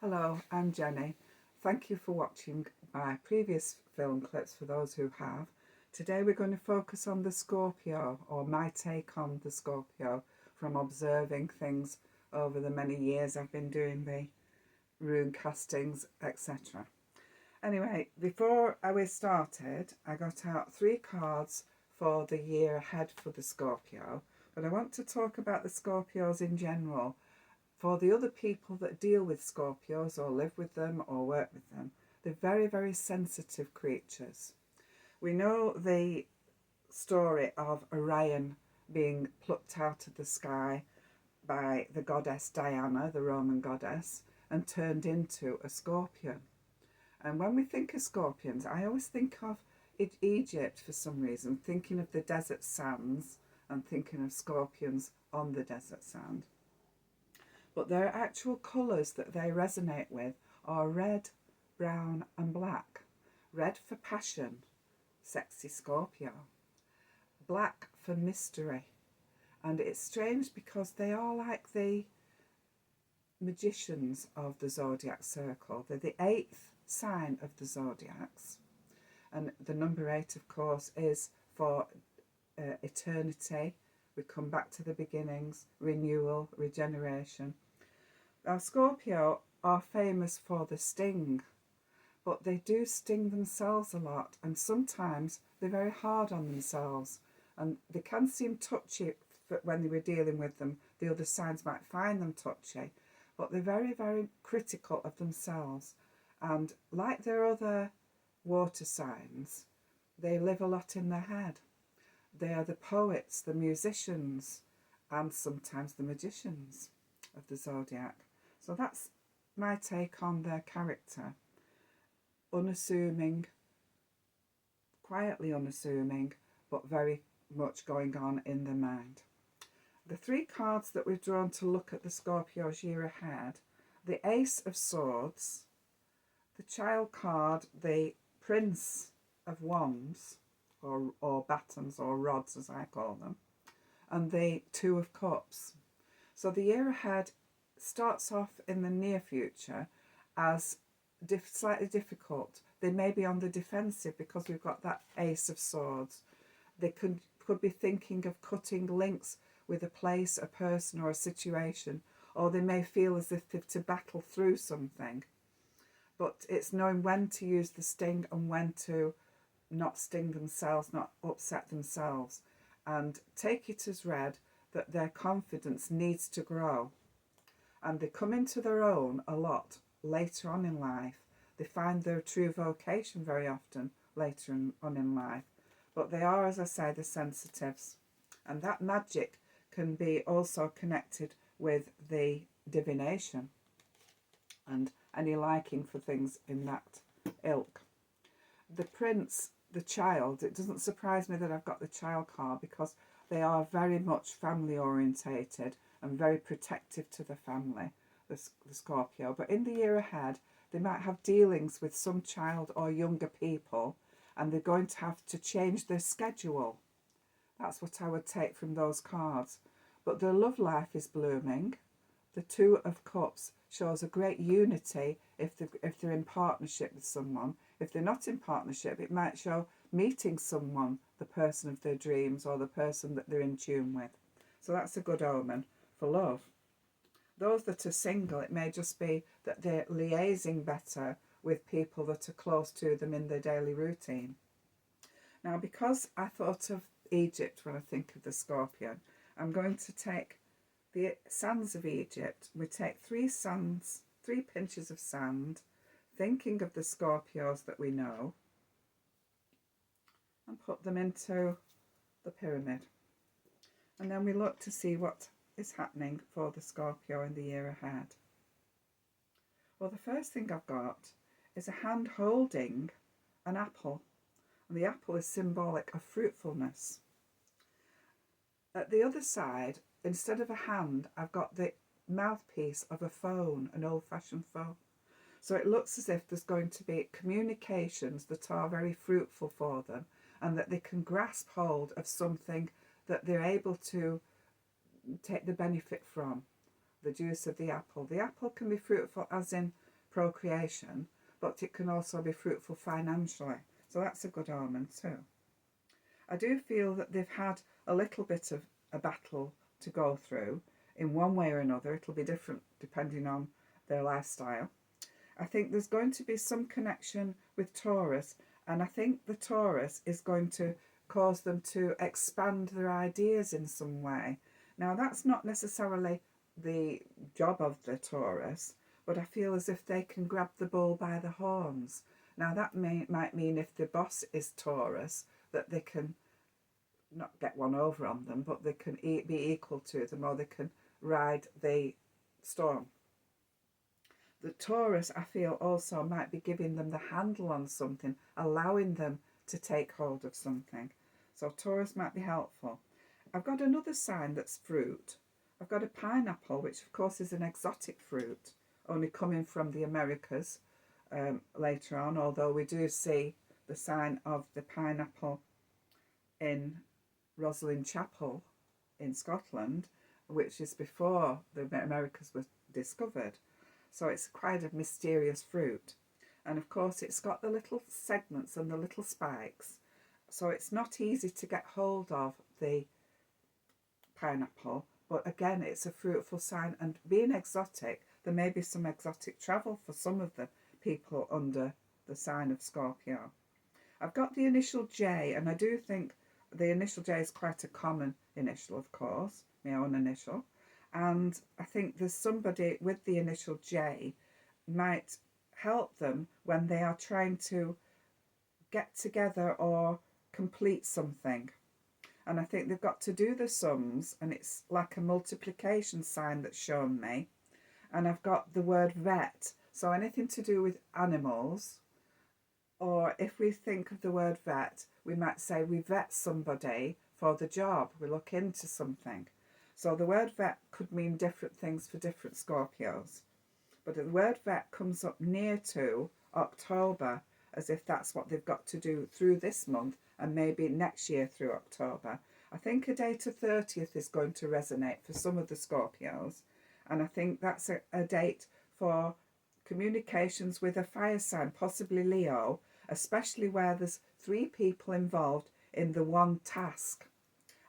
Hello, I'm Jenny. Thank you for watching my previous film clips for those who have. Today we're going to focus on the Scorpio, or my take on the Scorpio from observing things over the many years I've been doing the rune castings, etc. Anyway, before we started, I got out 3 cards for the year ahead for the Scorpio, but I want to talk about the Scorpios in general. For the other people that deal with Scorpios or live with them or work with them, they're very, very sensitive creatures. We know the story of Orion being plucked out of the sky by the goddess Diana, the Roman goddess, and turned into a scorpion. And when we think of scorpions, I always think of Egypt for some reason, thinking of the desert sands and thinking of scorpions on the desert sand. But their actual colours that they resonate with are red, brown and black. Red for passion, sexy Scorpio. Black for mystery. And it's strange because they are like the magicians of the zodiac circle. They're the 8th sign of the zodiacs. And the number 8, of course, is for eternity. We come back to the beginnings, renewal, regeneration. Now, Scorpio are famous for the sting, but they do sting themselves a lot, and sometimes they're very hard on themselves, and they can seem touchy when they were dealing with them. The other signs might find them touchy, but they're very, very critical of themselves. And like their other water signs, they live a lot in their head. They are the poets, the musicians, and sometimes the magicians of the zodiac. So that's my take on their character. Unassuming, quietly unassuming, but very much going on in their mind. The 3 cards that we've drawn to look at the Scorpio's year ahead: the Ace of Swords, the Child card, the Prince of Wands, or batons or rods as I call them, and the 2 of Cups. So the year ahead starts off in the near future as slightly difficult. They may be on the defensive because we've got that Ace of Swords. They could be thinking of cutting links with a place, a person or a situation, or they may feel as if they've to battle through something. But it's knowing when to use the sting and when to not sting themselves, not upset themselves, and take it as read that their confidence needs to grow. And they come into their own a lot later on in life. They find their true vocation very often later on in life. But they are, as I say, the sensitives. And that magic can be also connected with the divination and any liking for things in that ilk. The Prince, the Child, it doesn't surprise me that I've got the Child card because they are very much family orientated and very protective to the family, the Scorpio. But in the year ahead, they might have dealings with some child or younger people, and they're going to have to change their schedule. That's what I would take from those cards. But their love life is blooming. The 2 of Cups shows a great unity if they're in partnership with someone. If they're not in partnership, it might show meeting someone, the person of their dreams or the person that they're in tune with. So that's a good omen for love. Those that are single, it may just be that they're liaising better with people that are close to them in their daily routine. Now, because I thought of Egypt when I think of the Scorpion, I'm going to take the sands of Egypt. We take 3 sands, 3 pinches of sand, thinking of the Scorpios that we know, and put them into the pyramid. And then we look to see what is happening for the Scorpio in the year ahead. Well, the first thing I've got is a hand holding an apple, and the apple is symbolic of fruitfulness. At the other side, instead of a hand, I've got the mouthpiece of a phone, an old-fashioned phone. So it looks as if there's going to be communications that are very fruitful for them, and that they can grasp hold of something that they're able to take the benefit from. The juice of the apple. The apple can be fruitful as in procreation, but it can also be fruitful financially. So that's a good omen too. I do feel that they've had a little bit of a battle to go through in one way or another. It'll be different depending on their lifestyle. I think there's going to be some connection with Taurus, and I think the Taurus is going to cause them to expand their ideas in some way. Now, that's not necessarily the job of the Taurus, but I feel as if they can grab the bull by the horns. Now, that might mean if the boss is Taurus, that they can not get one over on them, but they can be equal to them, or they can ride the storm. The Taurus, I feel, also might be giving them the handle on something, allowing them to take hold of something. So Taurus might be helpful. I've got another sign that's fruit. I've got a pineapple, which of course is an exotic fruit, only coming from the Americas later on, although we do see the sign of the pineapple in Rosslyn Chapel in Scotland, which is before the Americas were discovered. So it's quite a mysterious fruit. And of course it's got the little segments and the little spikes. So it's not easy to get hold of the pineapple. But again, it's a fruitful sign. And being exotic, there may be some exotic travel for some of the people under the sign of Scorpio. I've got the initial J, and I do think the initial J is quite a common initial, of course, my own initial. And I think there's somebody with the initial J might help them when they are trying to get together or complete something. And I think they've got to do the sums, and it's like a multiplication sign that's shown me. And I've got the word vet, so anything to do with animals. Or if we think of the word vet, we might say we vet somebody for the job, we look into something. So the word vet could mean different things for different Scorpios. But the word vet comes up near to October, as if that's what they've got to do through this month and maybe next year through October. I think a date of 30th is going to resonate for some of the Scorpios. And I think that's a date for communications with a fire sign, possibly Leo, especially where there's 3 people involved in the one task.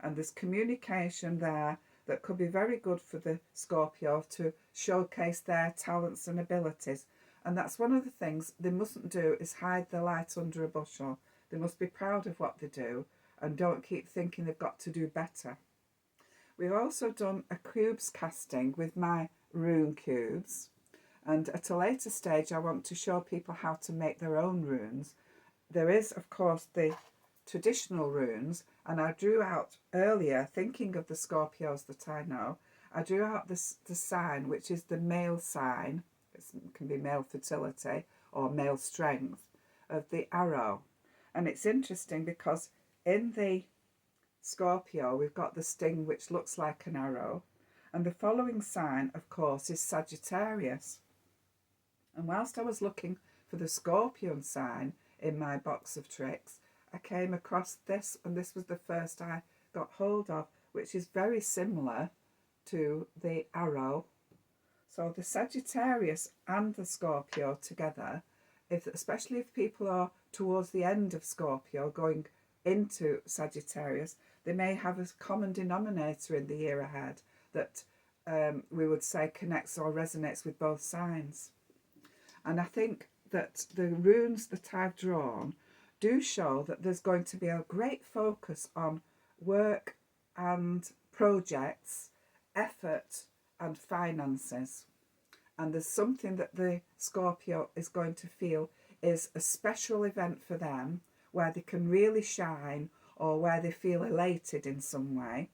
And there's communication there that could be very good for the Scorpio to showcase their talents and abilities. And that's one of the things they mustn't do, is hide the light under a bushel. They must be proud of what they do and don't keep thinking they've got to do better. We've also done a cubes casting with my rune cubes. And at a later stage, I want to show people how to make their own runes. There is, of course, the traditional runes, and I drew out earlier, thinking of the Scorpios that I know, I drew out the sign, which is the male sign. It can be male fertility or male strength, of the arrow. And it's interesting because in the Scorpio, we've got the sting, which looks like an arrow. And the following sign, of course, is Sagittarius. And whilst I was looking for the Scorpion sign in my box of tricks, I came across this, and this was the first I got hold of, which is very similar to the arrow. So the Sagittarius and the Scorpio together, especially if people are towards the end of Scorpio going into Sagittarius, they may have a common denominator in the year ahead that we would say connects or resonates with both signs. And I think that the runes that I've drawn do show that there's going to be a great focus on work and projects, effort and finances. And there's something that the Scorpio is going to feel is a special event for them, where they can really shine or where they feel elated in some way.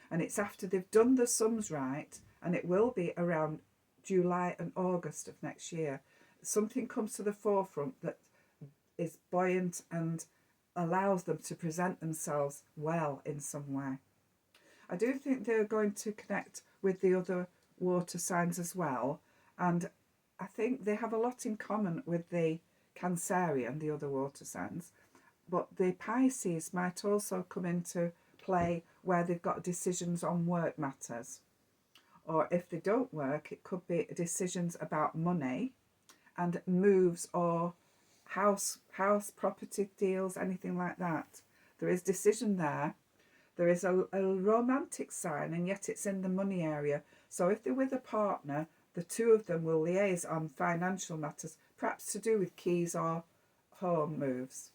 And it's after they've done the sums right, and it will be around July and August of next year. Something comes to the forefront that is buoyant and allows them to present themselves well in some way. I do think they're going to connect with the other water signs as well, and I think they have a lot in common with the Cancerian, the other water signs, but the Pisces might also come into play where they've got decisions on work matters, or if they don't work, it could be decisions about money and moves or house property deals, anything like that. There is decision there. There is a romantic sign, and yet it's in the money area. So if they're with a partner, the two of them will liaise on financial matters, perhaps to do with keys or home moves.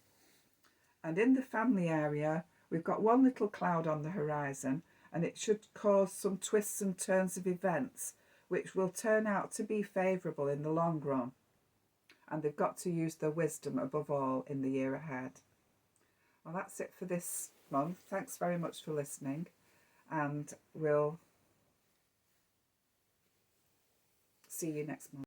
And in the family area, we've got one little cloud on the horizon, and it should cause some twists and turns of events, which will turn out to be favourable in the long run. And they've got to use their wisdom above all in the year ahead. Well, that's it for this month. Thanks very much for listening, and we'll see you next month.